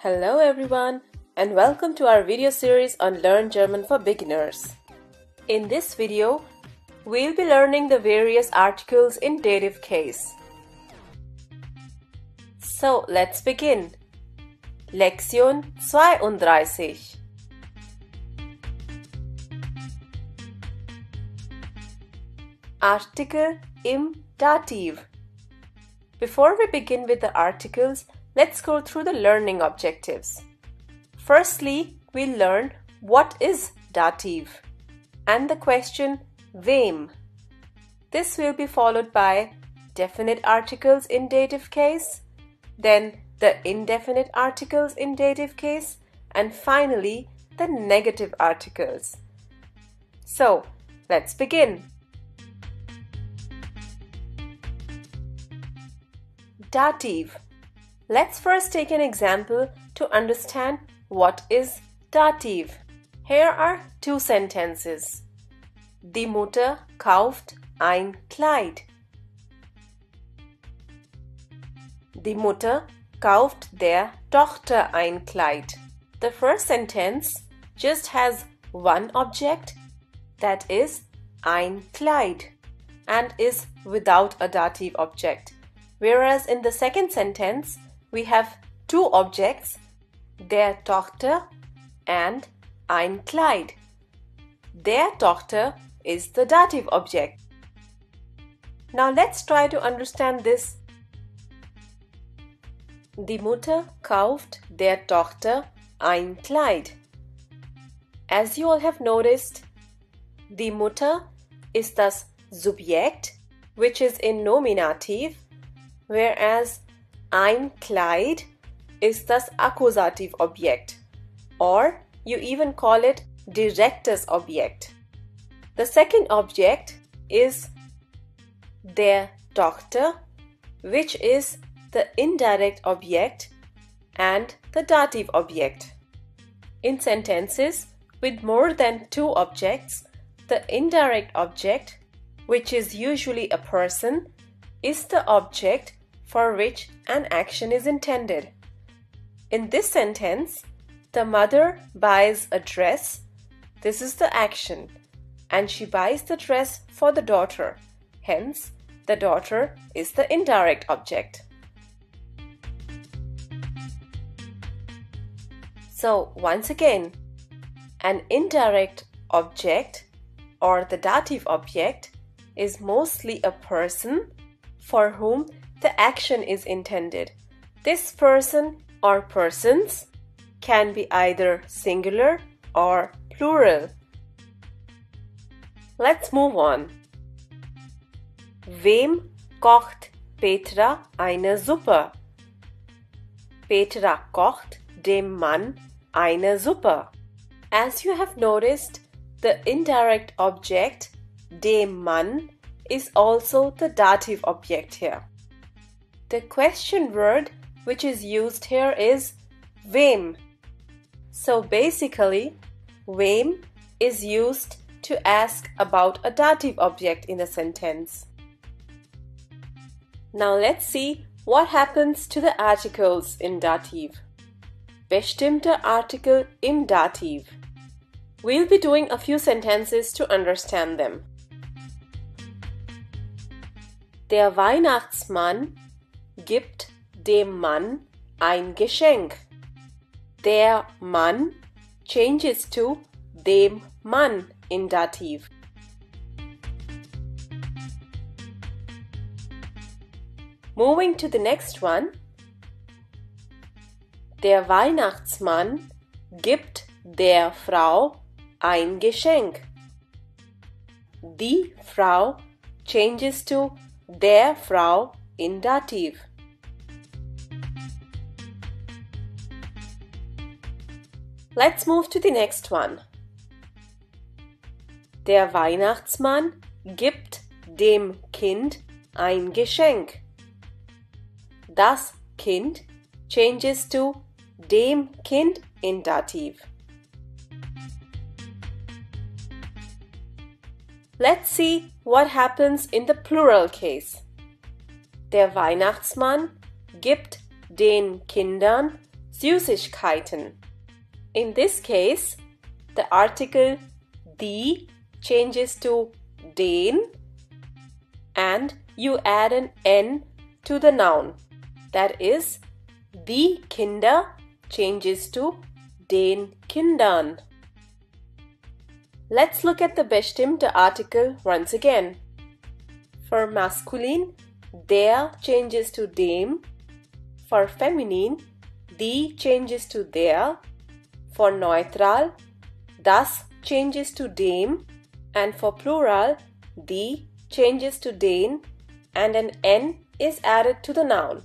Hello everyone and welcome to our video series on Learn German for Beginners. In this video, we'll be learning the various articles in dative case. So let's begin. Lektion 32. Artikel im Dativ. Before we begin with the articles, let's go through the learning objectives. Firstly, we'll learn what is dative and the question wem. This will be followed by definite articles in dative case, then the indefinite articles in dative case, and finally the negative articles. So, let's begin. Dative. Let's first take an example to understand what is dative. Here are two sentences. Die Mutter kauft ein Kleid. Die Mutter kauft der Tochter ein Kleid. The first sentence just has one object, that is ein Kleid, and is without a dative object. Whereas in the second sentence, we have two objects, der Tochter and ein Kleid. Der Tochter is the dative object. Now let's try to understand this. Die Mutter kauft der Tochter ein Kleid. As you all have noticed, die Mutter ist das Subjekt, which is in Nominativ, whereas ein Kleid ist das Akkusativobjekt, or you even call it direktes Objekt. The second object is der Tochter, which is the indirect object and the dative object. In sentences with more than two objects, the indirect object, which is usually a person, is the object for which an action is intended. In this sentence, the mother buys a dress. This is the action, and she buys the dress for the daughter. Hence, the daughter is the indirect object. So, once again, an indirect object or the dative object is mostly a person for whom the action is intended. This person or persons can be either singular or plural. Let's move on. Wem kocht Petra eine Suppe? Petra kocht dem Mann eine Suppe. As you have noticed, the indirect object, dem Mann, is also the dative object here. The question word which is used here is wem. So basically, wem is used to ask about a dative object in a sentence. Now let's see what happens to the articles in dative. Bestimmte Artikel im Dativ. We'll be doing a few sentences to understand them. Der Weihnachtsmann gibt dem Mann ein Geschenk. Der Mann changes to dem Mann in Dativ. Moving to the next one. Der Weihnachtsmann gibt der Frau ein Geschenk. Die Frau changes to der Frau in Dativ. Let's move to the next one. Der Weihnachtsmann gibt dem Kind ein Geschenk. Das Kind changes to dem Kind in Dativ. Let's see what happens in the plural case. Der Weihnachtsmann gibt den Kindern Süßigkeiten. In this case, the article die changes to den and you add an n to the noun. That is, die Kinder changes to den Kindern. Let's look at the bestimmte article once again. For masculine, der changes to dem. For feminine, die changes to der. For neutral, das changes to dem. And for plural, die changes to den and an n is added to the noun.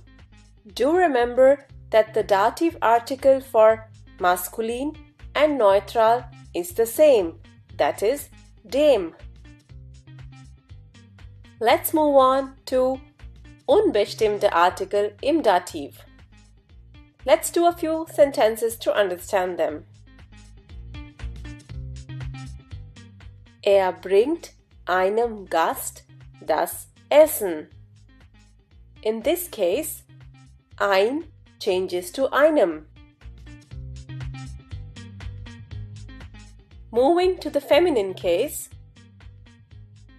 Do remember that the dative article for masculine and neutral is the same, that is dem. Let's move on to unbestimmte Artikel im Dativ. Let's do a few sentences to understand them. Er bringt einem Gast das Essen. In this case, ein changes to einem. Moving to the feminine case,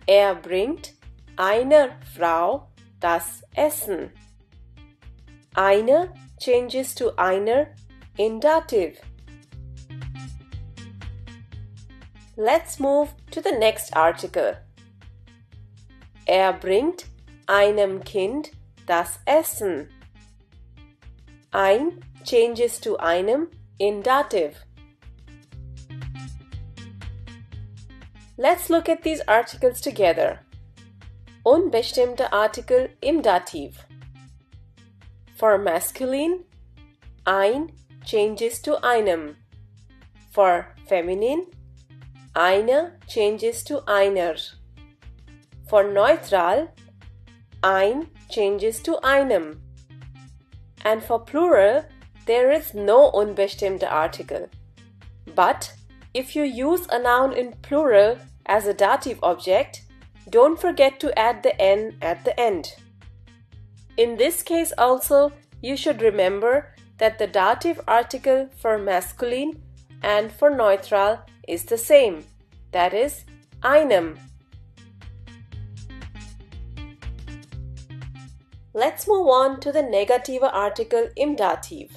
er bringt einer Frau das Essen. Eine changes to einer in dative. Let's move to the next article. Er bringt einem Kind das Essen. Ein changes to einem in dative. Let's look at these articles together. Unbestimmte Artikel im Dativ. For masculine, ein changes to einem. For feminine, eine changes to einer. For neutral, ein changes to einem. And for plural, there is no unbestimmte article. But if you use a noun in plural as a dative object, don't forget to add the n at the end. In this case also, you should remember that the dative article for masculine and for neutral is the same, that is einem. Let's move on to the negative article im Dativ.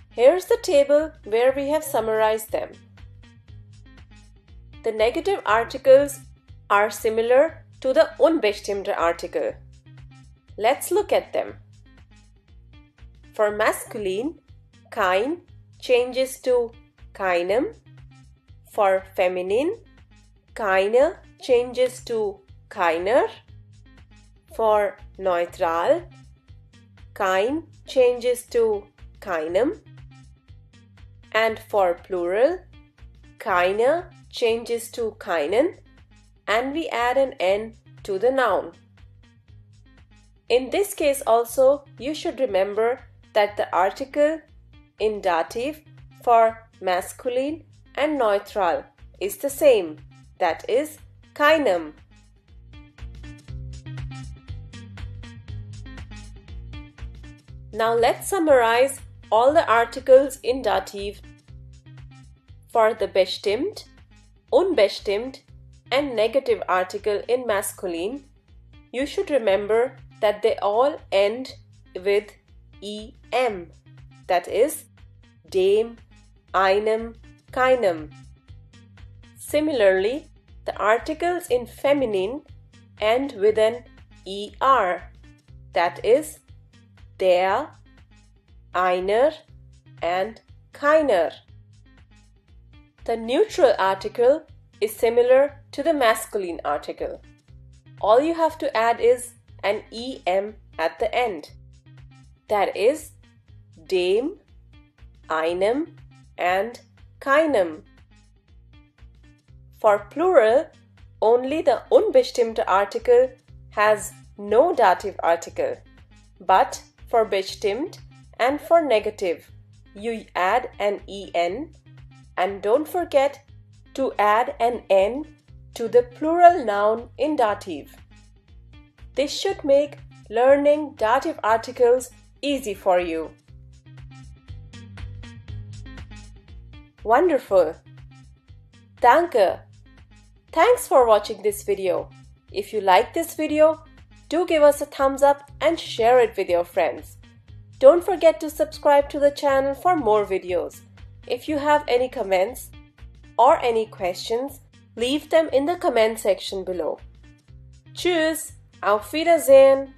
Here's the table where we have summarized them. The negative articles are similar to the unbestimmte article. Let's look at them. For masculine, kein changes to keinem. For feminine, keine changes to keiner. For neutral, kein changes to keinem. And for plural, keine changes to keinen, and we add an n to the noun. In this case also, you should remember that the article in dative for masculine and neutral is the same, that is keinem. Now let's summarize all the articles in dative. For the bestimmt, unbestimmt and negative article in masculine, you should remember that they all end with em, that is dem, einem, keinem. Similarly, the articles in feminine end with an er, that is der, einer and keiner. The neutral article is similar to the masculine article. All you have to add is an em at the end. That is dem, einem and keinem. For plural, only the unbestimmte article has no dative article. But for bestimmt and for negative, you add an en, and don't forget to add an n to the plural noun in dative. This should make learning dative articles easy for you. Wonderful. Danke. Thanks for watching this video. If you like this video, do give us a thumbs up and share it with your friends. Don't forget to subscribe to the channel for more videos. If you have any comments or any questions, leave them in the comment section below. Tschüss, auf Wiedersehen!